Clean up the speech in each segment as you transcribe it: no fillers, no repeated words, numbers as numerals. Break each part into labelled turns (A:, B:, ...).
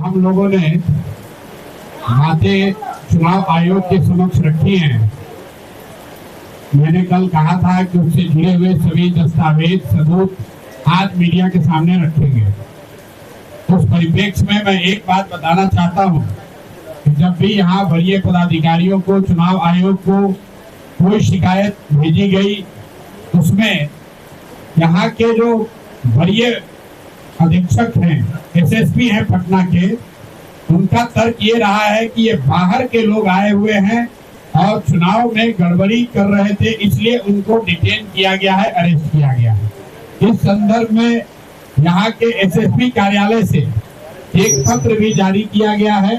A: हम लोगों ने बातें चुनाव आयोग के समक्ष रखी हैं, मैंने कल कहा था कि उससे जुड़े हुए सभी दस्तावेज सबूत आज मीडिया के सामने रखेंगे। उस परिप्रेक्ष्य में मैं एक बात बताना चाहता हूं कि जब भी यहाँ वरीय पदाधिकारियों को चुनाव आयोग को कोई शिकायत भेजी गई, उसमें यहाँ के जो वरीय अधीक्षक हैं, एसएसपी हैं पटना के, उनका तर्क ये रहा है कि ये बाहर के लोग आए हुए हैं और चुनाव में गड़बड़ी कर रहे थे, इसलिए उनको डिटेन किया गया है, अरेस्ट किया गया है। इस संदर्भ में यहाँ के एसएसपी कार्यालय से एक पत्र भी जारी किया गया है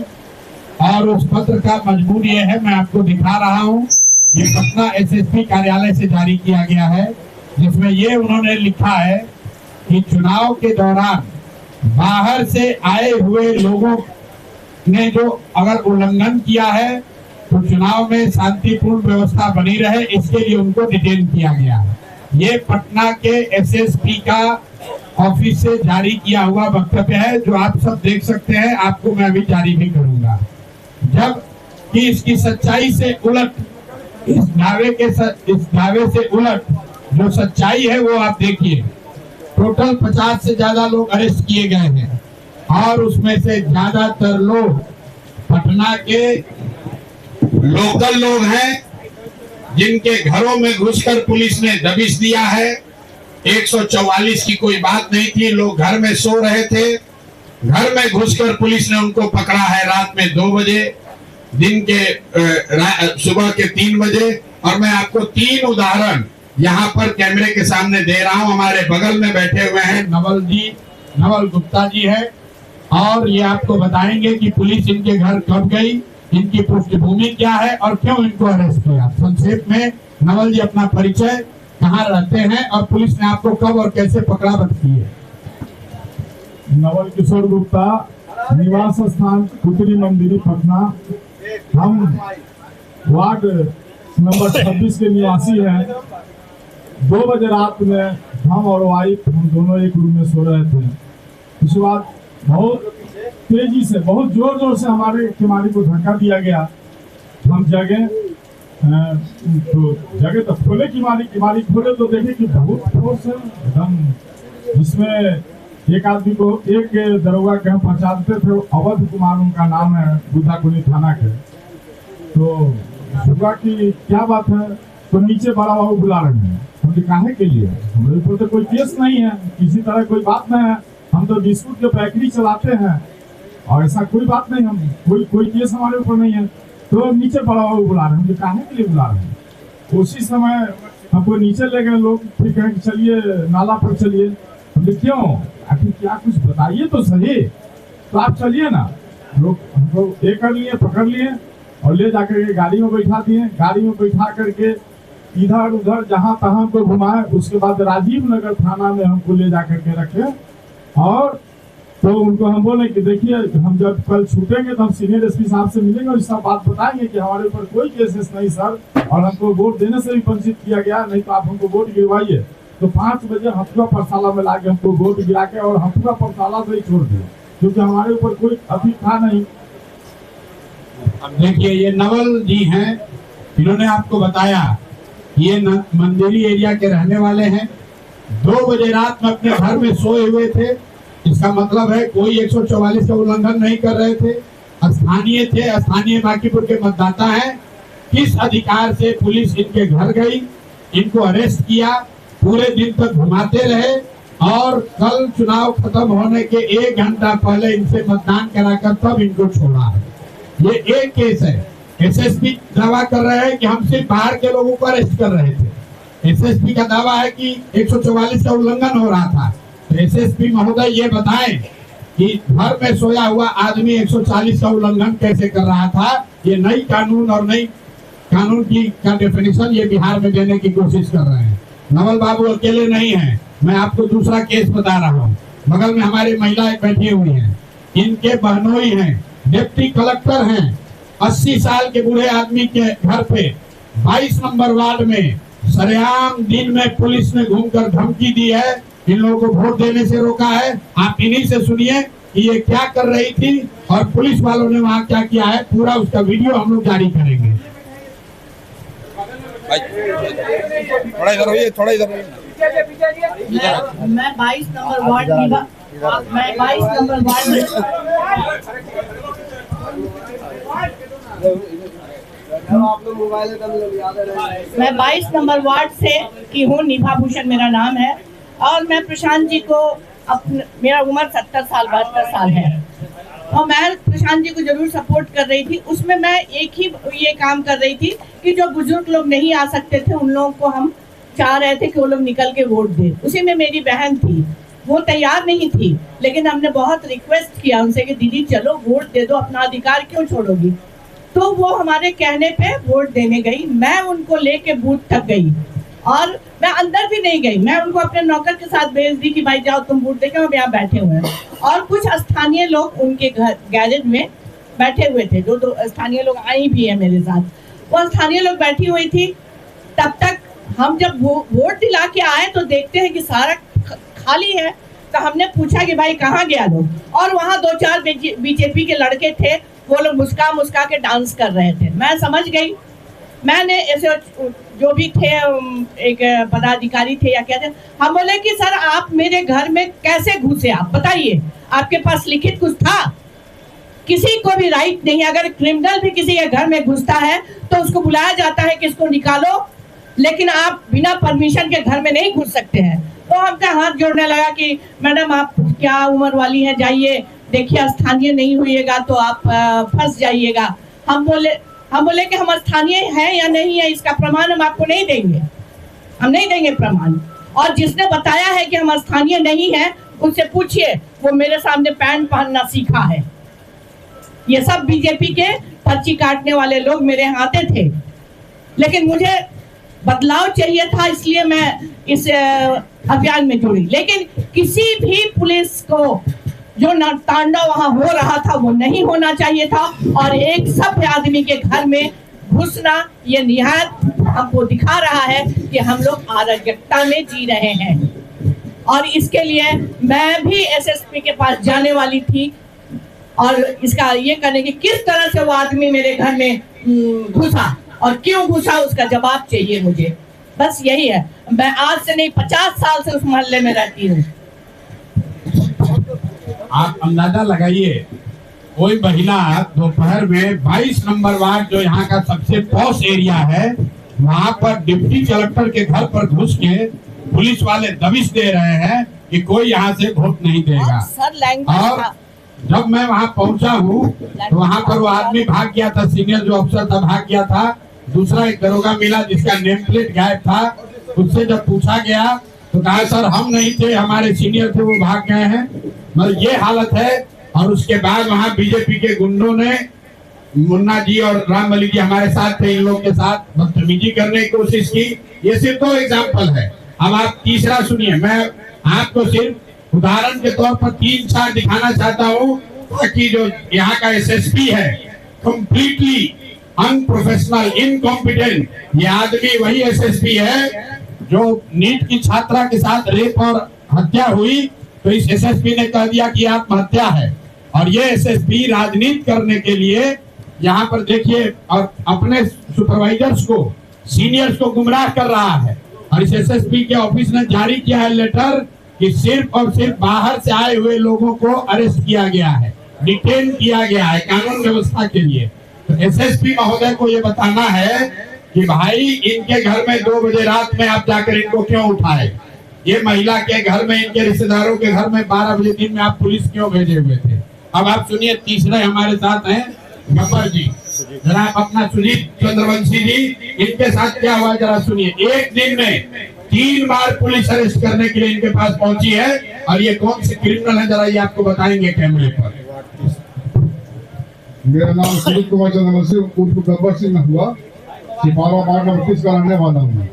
A: और उस पत्र का मजमून ये है, मैं आपको दिखा रहा हूँ। ये पटना एसएसपी कार्यालय से जारी किया गया है, जिसमें ये उन्होंने लिखा है कि चुनाव के दौरान बाहर से आए हुए लोगों ने जो अगर उल्लंघन किया है तो चुनाव में शांतिपूर्ण व्यवस्था बनी रहे, इसके लिए उनको डिटेन किया गया है। ये पटना के एसएसपी का ऑफिस से जारी किया हुआ वक्तव्य है, जो आप सब देख सकते हैं। आपको मैं अभी जारी भी करूंगा। जब कि इसकी सच्चाई से उलट, इस दावे से उलट जो सच्चाई है वो आप देखिए। टोटल 50 से ज्यादा लोग अरेस्ट किए गए हैं और उसमें से ज्यादातर लोग पटना के लोकल लोग हैं, जिनके घरों में घुसकर पुलिस ने दबिश दिया है। 144 की कोई बात नहीं थी, लोग घर में सो रहे थे, घर में घुसकर पुलिस ने उनको पकड़ा है रात में 2 बजे, दिन के सुबह के 3 बजे। और मैं आपको 3 उदाहरण यहाँ पर कैमरे के सामने दे रहा हूँ। हमारे बगल में बैठे हुए हैं नवल गुप्ता जी है, और ये आपको बताएंगे कि पुलिस इनके घर कब गई, इनकी पृष्ठभूमि क्या है और क्यों इनको अरेस्ट किया। संक्षेप में नवल जी अपना परिचय, कहाँ रहते हैं और पुलिस ने आपको कब और कैसे पकड़ा बताइए।
B: नवल किशोर गुप्ता, निवास स्थान कुतरी मंदिरी पटना। हम वार्ड नंबर 26 के निवासी हैं। 2 बजे रात में हम और वाइफ, हम दोनों एक रूम में सो रहे थे। उसके बाद बहुत तेजी से, बहुत जोर से हमारे किमारी को धक्का दिया गया। हम जगे तो खोले किमारी खोले तो देखे कि बहुत फोर्स है एकदम, जिसमें एक आदमी को, एक दरोगा के हम पहचानते थे, अवध कुमार उनका नाम है, बुद्धाकुनी थाना के। तो सुबह की क्या बात है, तो नीचे बड़ा बाबू बुला रहे हैं। हमने काहे के लिए, हमारे ऊपर तो कोई केस नहीं है, किसी तरह कोई बात नहीं है, हम तो बिस्कुट के पैकेट चलाते हैं और ऐसा कोई बात नहीं, हम कोई केस हमारे ऊपर नहीं है। तो नीचे बड़ा बाबू बुला रहे हैं, मुझे काहे के लिए बुला रहे हैं। उसी समय हमको नीचे ले गए लोग, फिर कहें कि चलिए नाला पर चलिए। हमने क्यों, आखिर क्या कुछ बताइए तो सही, तो आप चलिए ना। लोग हमको एक कर लिए, पकड़ लिए और ले जाकर के गाड़ी में बैठा दिए। गाड़ी में बैठा करके इधर उधर जहां तहां को घुमाए। उसके बाद राजीव नगर थाना में हमको ले जाकर के रखे और तो उनको हम बोले कि देखिए, हम जब कल छूटेंगे तो हम सीनियर एसपी साहब से मिलेंगे और सब बात बताएंगे कि हमारे ऊपर कोई केसेस नहीं सर, और हमको वोट देने से भी वंचित किया गया, नहीं तो आप हमको वोट गिरवाइए। तो 5 बजे हथुआ परसाला में लाके हमको वोट गिरा के और हथुआ परसाला से ही छोड़ दिया, क्योंकि हमारे ऊपर कोई अभी था नहीं।
A: अब देखिए, ये नवल जी हैं, इन्होंने आपको बताया ये मंदिरी एरिया के रहने वाले हैं। 2 बजे रात में अपने घर में सोए हुए थे। इसका मतलब है कोई 144 का उल्लंघन नहीं कर रहे थे, स्थानीय थे, स्थानीय बांकीपुर के मतदाता हैं। किस अधिकार से पुलिस इनके घर गई, इनको अरेस्ट किया, पूरे दिन तक घुमाते रहे और कल चुनाव खत्म होने के 1 घंटा पहले इनसे मतदान कराकर तब इनको छोड़ा है। ये एक केस है। एसएसपी दावा कर रहे हैं कि हम सिर्फ बाहर के लोगों को अरेस्ट कर रहे थे। एसएसपी का दावा है कि 144 का उल्लंघन हो रहा था। तो एसएसपी महोदय ये बताएं कि घर में सोया हुआ आदमी 140 का उल्लंघन कैसे कर रहा था। ये नई कानून और नई कानून की का डेफिनेशन ये बिहार में देने की कोशिश कर रहे हैं। नवल बाबू अकेले नहीं है, मैं आपको दूसरा केस बता रहा हूँ। बगल में हमारी महिलाएं बैठी हुई हैं, इनके बहनोई हैं, डिप्टी कलेक्टर हैं। 80 साल के बूढ़े आदमी के घर पे 22 नंबर वार्ड में सरेआम दिन में पुलिस ने घूमकर धमकी दी है, इन लोगों को वोट देने से रोका है। आप इन्हीं से सुनिए कि ये क्या कर रही थी और पुलिस वालों ने वहां क्या किया है, पूरा उसका वीडियो हम लोग जारी करेंगे।
C: थोड़ा इधर होइए, थोड़ा इधर होइए।
D: मैं 22 नंबर वार्ड मैं 22 नंबर वार्ड मैं 22 नंबर वार्ड से की हूँ। निभा भूषण मेरा नाम है और मैं प्रशांत जी को मेरा उम्र 70 साल 72 साल है और मैं प्रशांत जी को जरूर सपोर्ट कर रही थी। उसमें मैं एक ही ये काम कर रही थी कि जो बुजुर्ग लोग नहीं आ सकते थे उन लोगों को हम चाह रहे थे कि वो लोग निकल के वोट दें। उसी में मेरी बहन थी, वो तैयार नहीं थी, लेकिन हमने बहुत रिक्वेस्ट किया उनसे कि दीदी चलो वोट दे दो, अपना अधिकार क्यों छोड़ोगी। तो वो हमारे कहने पे वोट देने गई। मैं उनको लेके बूथ तक गई और मैं अंदर भी नहीं गई, मैं उनको अपने नौकर के साथ भेज दी कि भाई जाओ तुम वोट देके, हम यहाँ बैठे हुए हैं। और कुछ स्थानीय लोग उनके घर गैरेज में बैठे हुए थे, जो स्थानीय लोग आई भी है मेरे साथ, वो स्थानीय लोग बैठी हुई थी। तब तक हम जब वोट दिला के आए तो देखते हैं कि सारा खाली है। तो हमने पूछा कि भाई कहाँ गया लोग, और वहाँ 2-4 बीजेपी के लड़के थे, वो लोग मुस्का मुस्का के डांस कर रहे थे। मैं समझ गई, मैंने ऐसे जो भी थे एक पदाधिकारी थे या क्या थे, हम बोले कि सर आप मेरे घर में कैसे घुसे, आप बताइए, आपके पास लिखित कुछ था? किसी को भी राइट नहीं है, अगर क्रिमिनल भी किसी के घर में घुसता है तो उसको बुलाया जाता है कि इसको निकालो, लेकिन आप बिना परमिशन के घर में नहीं घुस सकते हैं। तो हमका हाथ जोड़ने लगा कि मैडम आप क्या उम्र वाली हैं, जाइए देखिए, स्थानीय नहीं हुईएगा तो आप फंस जाइएगा। हम बोले कि हम स्थानीय हैं या नहीं है इसका प्रमाण हम आपको नहीं देंगे, हम नहीं देंगे प्रमाण। और जिसने बताया है कि हम स्थानीय नहीं है उससे पूछिए, वो मेरे सामने पैंट पहनना सीखा है। ये सब बीजेपी के पर्ची काटने वाले लोग मेरे यहाँ आते थे, लेकिन मुझे बदलाव चाहिए था, इसलिए मैं इस अभियान में जुड़ी। लेकिन किसी भी पुलिस को जो तांडव वहां हो रहा था वो नहीं होना चाहिए था, और एक सभ्य आदमी के घर में घुसना ये निहायत हमको दिखा रहा है कि हम लोग अराजकता में जी रहे हैं। और इसके लिए मैं भी एसएसपी के पास जाने वाली थी और इसका ये करने की किस तरह से वो आदमी मेरे घर में घुसा और क्यों घुसा उसका जवाब चाहिए मुझे। बस यही है। मैं आज से नहीं 50 साल से उस मोहल्ले में रहती हूँ।
A: आप अंदाजा लगाइए, कोई महिला दोपहर में 22 नंबर वार्ड जो यहाँ का सबसे पॉश एरिया है, वहाँ पर डिप्टी कलेक्टर के घर पर घुस के पुलिस वाले दबिश दे रहे हैं कि कोई यहाँ से वोट नहीं देगा। और जब मैं वहाँ पहुँचा हूँ तो वहाँ पर वो आदमी भाग गया था, सीनियर जो अफसर था भाग गया था। दूसरा एक दरोगा मिला जिसका नेम प्लेट गायब था, उससे जब पूछा गया तो कहा सर हम नहीं थे, हमारे सीनियर थे, वो भाग गए हैं। मतलब ये हालत है। और उसके बाद वहाँ बीजेपी के गुंडों ने, मुन्ना जी और राम मलिक जी हमारे साथ थे, इन लोगों के साथ बदतमीजी करने की कोशिश की। ये सिर्फ 2 एग्जाम्पल है। अब आप तीसरा सुनिए। मैं आपको सिर्फ उदाहरण के तौर पर 3-4 दिखाना चाहता हूँ, ताकि जो यहाँ का एसएसपी है कंप्लीटली अनप्रोफेशनल, इनकॉम्पिटेंट, ये आदमी वही एसएसपी है जो नीट की छात्रा के साथ रेप और हत्या हुई तो इस एसएसपी ने कह दिया कि आत्महत्या है। और ये एसएसपी राजनीति करने के लिए यहाँ पर देखिए, और अपने सुपरवाइजर्स को, सीनियर्स को गुमराह कर रहा है। और इस एसएसपी के ऑफिस ने जारी किया है लेटर कि सिर्फ और सिर्फ बाहर से आए हुए लोगों को अरेस्ट किया गया है, डिटेन किया गया है कानून व्यवस्था के लिए। तो एसएसपी महोदय को ये बताना है कि भाई इनके घर में 2 बजे रात में आप जाकर इनको क्यों उठाए, ये महिला के घर में, इनके रिश्तेदारों के घर में 12 बजे दिन में आप पुलिस क्यों भेजे हुए थे। अब आप सुनिए, तीसरे हमारे साथ हैं गब्बर जी, जरा अपना सुजीत चंद्रवंशी जी, इनके साथ क्या हुआ जरा सुनिए। एक दिन में 3 बार पुलिस अरेस्ट करने के लिए इनके पास पहुंची है, और ये कौन से क्रिमिनल है जरा ये आपको बताएंगे कैमरे पर।
B: मेरा नाम सुजीत कुमार चंद्रवंशी उर्फ गब्बर सिंह हुआ, सिपारा वार्ड नंबर 30 का रहने वाला हूँ।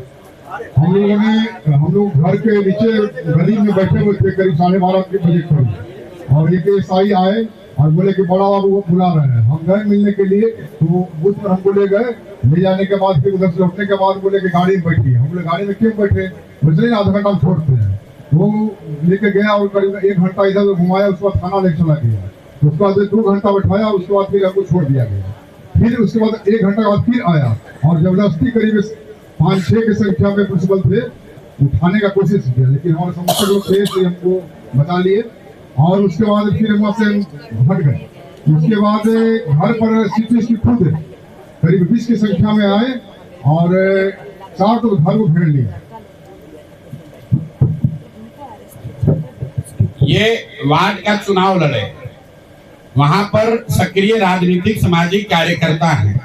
B: हम लोग घर के नीचे गली में बैठे हुए थे, करीब 12:30 बजे करीब, और एक एसआई आए और बोले कि बड़ा बाबू को बुला रहे हैं। हम गए मिलने के लिए, तो वो बूथ पर हमको ले गए। ले जाने के बाद फिर उधर से लौटने के बाद बोले कि गाड़ी में बैठिए। हम बोले गाड़ी में क्यों बैठे, बोले आधा घंटा हम छोड़ते हैं। वो लेके गया और करीब 1 घंटा इधर घुमाया, उसके बाद थाना लेके चला गया। उसके बाद 2 घंटा बैठाया, उसके बाद फिर हमको छोड़ दिया गया। फिर उसके बाद 1 घंटा बाद फिर आया और जबरदस्ती करीब 5-6 की संख्या में प्रिंसिपल थे, उठाने का कोशिश किया, लेकिन हमारे समर्थक लोग थे तो हमको बचा लिए और उसके बाद फिर वहाँ से हट गए। उसके बाद घर पर सीटी खुद करीब 20 की संख्या में आए और 4 तो घर को घेर लिया।
A: ये वार्ड का चुनाव लड़े, वहां पर सक्रिय राजनीतिक सामाजिक कार्यकर्ता हैं।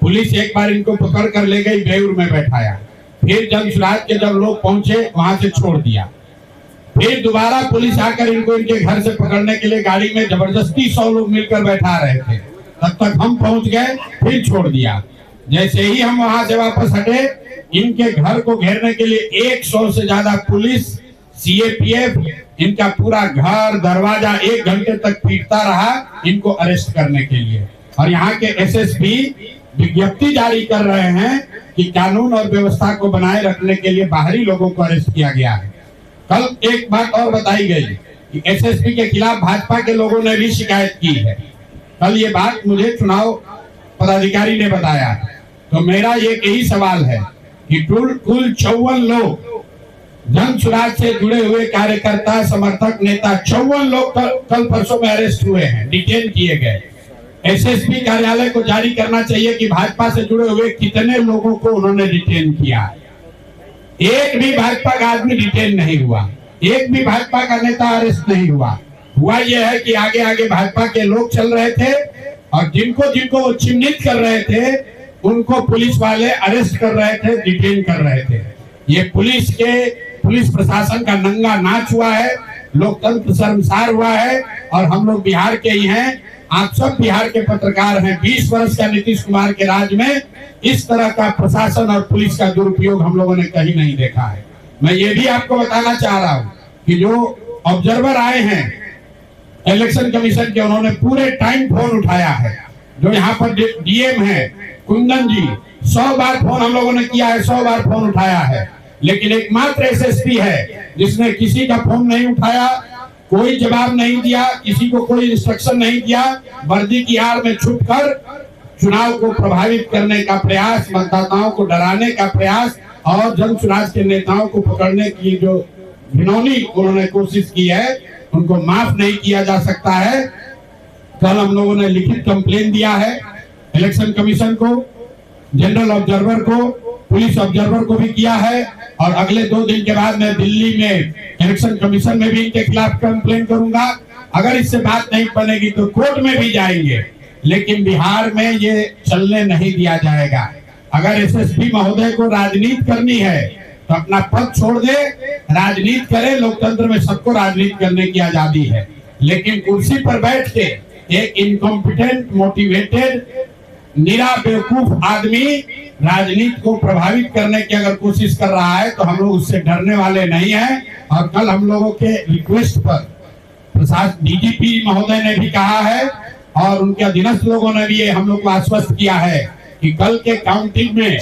A: पुलिस एक बार इनको पकड़ कर ले गई, बेऊर में बैठाया, फिर जनसुराज के जब लोग पहुंचे वहां से छोड़ दिया, फिर दोबारा पुलिस आकर इनको इनके घर से पकड़ने के लिए गाड़ी में जबरदस्ती 100 लोग मिलकर बैठा रहे थे, तब तक हम पहुंच गए, फिर छोड़ दिया। जैसे ही हम वहां से वापस हटे, इनके घर को घेरने के लिए 100 से ज्यादा पुलिस, सीएपीएफ इनका पूरा घर दरवाजा 1 घंटे तक पीटता रहा इनको अरेस्ट करने के लिए। और यहाँ के एसएसपी विज्ञप्ति जारी कर रहे हैं कि कानून और व्यवस्था को बनाए रखने के लिए बाहरी लोगों को अरेस्ट किया गया है। कल एक बात और बताई गई कि एसएसपी के खिलाफ भाजपा के लोगों ने भी शिकायत की है। कल ये बात मुझे चुनाव पदाधिकारी ने बताया। तो मेरा यही सवाल है कि कुल 54 लोग जनसुराज से जुड़े हुए कार्यकर्ता, समर्थक, नेता 54 लोग कल परसों में अरेस्ट हुए हैं, डिटेन किए गए। एसएसपी कार्यालय को जारी करना चाहिए कि भाजपा से जुड़े हुए कितने लोगों को उन्होंने डिटेन किया। एक भी भाजपा का आदमी डिटेन नहीं हुआ, एक भी भाजपा का नेता अरेस्ट नहीं हुआ। हुआ यह है कि आगे आगे भाजपा के लोग चल रहे थे और जिनको जिनको वो चिन्हित कर रहे थे उनको पुलिस वाले अरेस्ट कर रहे थे, डिटेन कर रहे थे। ये पुलिस प्रशासन का नंगा नाच हुआ है, लोकतंत्र शर्मसार हुआ है। और हम लोग बिहार के ही हैं, आप सब बिहार के पत्रकार हैं। 20 वर्ष का नीतीश कुमार के राज में इस तरह का प्रशासन और पुलिस का दुरुपयोग हम लोगों ने कहीं नहीं देखा है। मैं ये भी आपको बताना चाह रहा हूँ कि जो ऑब्जर्वर आए हैं इलेक्शन कमीशन के, उन्होंने पूरे टाइम फोन उठाया है। जो यहाँ पर डीएम है कुंदन जी, 100 बार फोन हम लोगों ने किया है, 100 बार फोन उठाया है, लेकिन एकमात्र एसएसपी है जिसने किसी का फोन नहीं उठाया, कोई जवाब नहीं दिया, किसी को कोई इंस्ट्रक्शन नहीं दिया। वर्दी की आड़ में छुपकर चुनाव को प्रभावित करने का प्रयास, मतदाताओं को डराने का प्रयास और जनसुराज के नेताओं को पकड़ने की जो घिनौनी उन्होंने कोशिश की है, उनको माफ नहीं किया जा सकता है। कल हम लोगों ने लिखित कंप्लेन दिया है इलेक्शन कमीशन को, जनरल ऑब्जर्वर को, पुलिस ऑब्जर्वर को भी किया है और अगले 2 दिन के बाद मैं दिल्ली में इलेक्शन कमीशन में भी इनके खिलाफ कंप्लेन करूंगा। अगर इससे बात नहीं बनेगी तो कोर्ट में भी जाएंगे, लेकिन बिहार में ये चलने नहीं दिया जाएगा। अगर एसएसपी महोदय को राजनीति करनी है तो अपना पद छोड़ दे, राजनीति करे। लोकतंत्र में सबको राजनीति करने की आजादी है, लेकिन कुर्सी पर बैठ के एक इनकॉम्पिटेंट, मोटिवेटेड, निरा बेवकूफ आदमी राजनीति को प्रभावित करने की अगर कोशिश कर रहा है तो हम लोग उससे डरने वाले नहीं हैं। और कल हम लोगों के रिक्वेस्ट पर प्रशासन डीजीपी महोदय ने भी कहा है और उनके अधीनस्थ लोगों ने भी हम लोग को आश्वस्त किया है कि कल के काउंटिंग में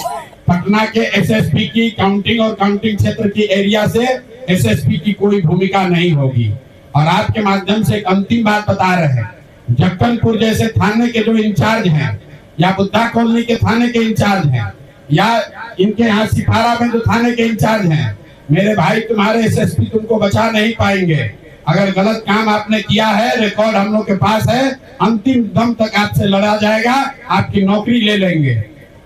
A: पटना के एसएसपी की काउंटिंग और काउंटिंग क्षेत्र की एरिया से एसएसपी की कोई भूमिका नहीं होगी। और आपके माध्यम से एक अंतिम बात बता रहे हैं, जक्कनपुर जैसे थाने के जो इंचार्ज हैं या बुद्धा कॉलोनी के थाने के इंचार्ज हैं या इनके यहाँ सिपारा में जो थाने के इंचार्ज हैं, मेरे भाई तुम्हारे एसएसपी तुमको बचा नहीं पाएंगे। अगर गलत काम आपने किया है, रिकॉर्ड हम लोग के पास है, अंतिम दम तक आपसे लड़ा जाएगा, आपकी नौकरी ले लेंगे।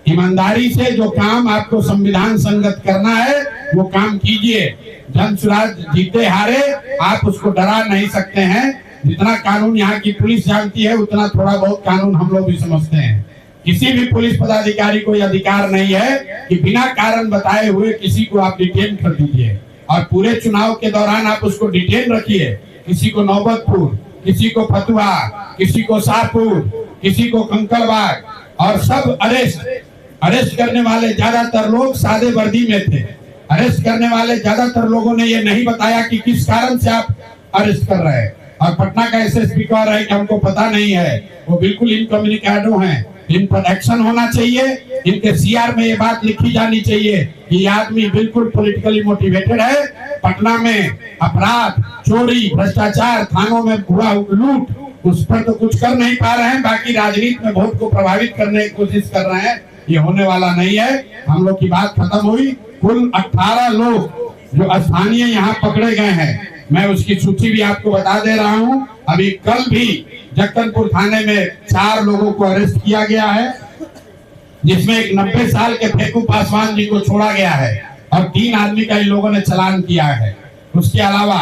A: ईमानदारी से जो काम आपको संविधान संगत करना है वो काम कीजिए। जनसुराज जीते हारे आप उसको डरा नहीं सकते हैं। जितना कानून यहाँ की पुलिस जानती है उतना थोड़ा बहुत कानून हम लोग भी समझते हैं। किसी भी पुलिस पदाधिकारी को यह अधिकार नहीं है कि बिना कारण बताए हुए किसी को आप डिटेन कर दीजिए और पूरे चुनाव के दौरान आप उसको डिटेन रखिए। किसी को नौबतपुर, किसी को फतुहा, किसी को शाहपुर, किसी को कंकड़बाग, और सब अरेस्ट करने वाले ज्यादातर लोग सादे वर्दी में थे। अरेस्ट करने वाले ज्यादातर लोगों ने ये नहीं बताया कि किस कारण से आप अरेस्ट कर रहे हैं। और पटना का एसएसपी कह रहे हैं कि हमको पता नहीं है, वो बिल्कुल इनकम्युनिकेटो हैं। इन पर एक्शन होना चाहिए। इनके सीआर में ये बात लिखी जानी चाहिए कि ये आदमी बिल्कुल पॉलिटिकली मोटिवेटेड है पटना में अपराध, चोरी, भ्रष्टाचार, थानों में हुआ लूट, उस पर तो कुछ कर नहीं पा रहे हैं। बाकी राजनीति में वोट को प्रभावित करने की कोशिश कर रहे हैं, ये होने वाला नहीं है। हम लोग की बात खत्म हुई। कुल 18 लोग जो स्थानीय यहाँ पकड़े गए हैं, मैं उसकी सूची भी आपको बता दे रहा हूँ। अभी कल भी जक्कनपुर थाने में 4 लोगों को अरेस्ट किया गया है, जिसमें एक 90 साल के फेकू पासवान जी को छोड़ा गया है और 3 आदमी का इन लोगों ने चालान किया है। उसके अलावा